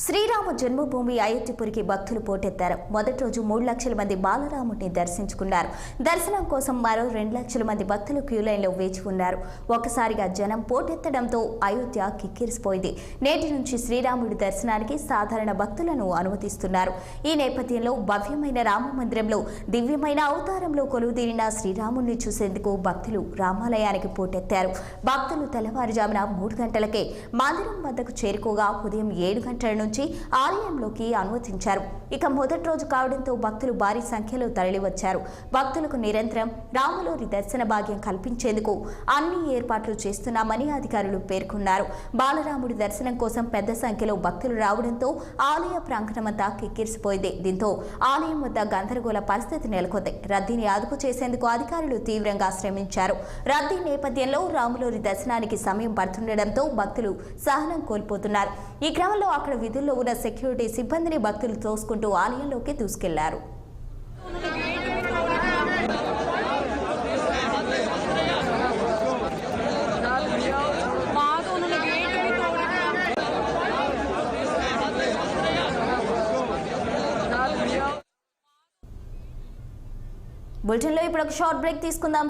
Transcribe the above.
శ్రీరామ జన్మభూమి అయోధ్యపురికి భక్తులు పోటెత్తారు. మొదటి రోజు 3 లక్షల మంది బాలరాముడిని దర్శించుకున్నారు. దర్శనం కోసం మరో 2 లక్షల మంది భక్తులు క్యూలైన్లో వేచి ఉన్నారు. ఒకసారిగా జనం పోటెత్తడంతో అయోధ్య కిక్కిరిసిపోయింది. నేటి నుంచి శ్రీరాముడి దర్శనానికి సాధారణ భక్తులను అనుమతిస్తున్నారు. ఈ నేపథ్యంలో భవ్యమైన రామ మందిరంలో దివ్యమైన అవతారంలో కొలువుదీరిన శ్రీరాముడిని చూసేందుకు భక్తులు రామాలయానికి పోటెత్తారు. భక్తులు తెల్లవారుజామున 3 గంటలకే మందిరం వద్దకు చేరుకోగా ఉదయం 7 గంటల నుంచి ఆలయంలోకి అనుమతించారు. ఇక మొదటి రోజు కావడంతో భక్తులు భారీ సంఖ్యలో తరలివచ్చారు. భక్తులకు నిరంతరం రాములోని దర్శన భాగ్యం కల్పించేందుకు అన్ని ఏర్పాట్లు చేస్తున్నామని అధికారులు పేర్కొన్నారు. బాలరాముడి దర్శనం కోసం పెద్ద సంఖ్యలో భక్తులు రావడంతో ఆలయ ప్రాంగణమంతా కిక్కిరిసిపోయింది. దీంతో ఆలయం వద్ద గందరగోళ పరిస్థితి నెలకొంది. రద్దీని అదుపు చేసేందుకు అధికారులు తీవ్రంగా శ్రమించారు. రద్దీ నేపథ్యంలో రాములోని దర్శనానికి సమయం పడుతుండటంతో భక్తులు సహనం కోల్పోతున్నారు. ఈ క్రమంలో అక్కడ విధుల్లో ఉన్న సెక్యూరిటీ సిబ్బందిని భక్తులు తోసుకుంటూ ఆలయంలోకి దూసుకెళ్లారు. బులెటిన్లో ఇప్పుడు ఒక షార్ట్ బ్రేక్ తీసుకుందాం.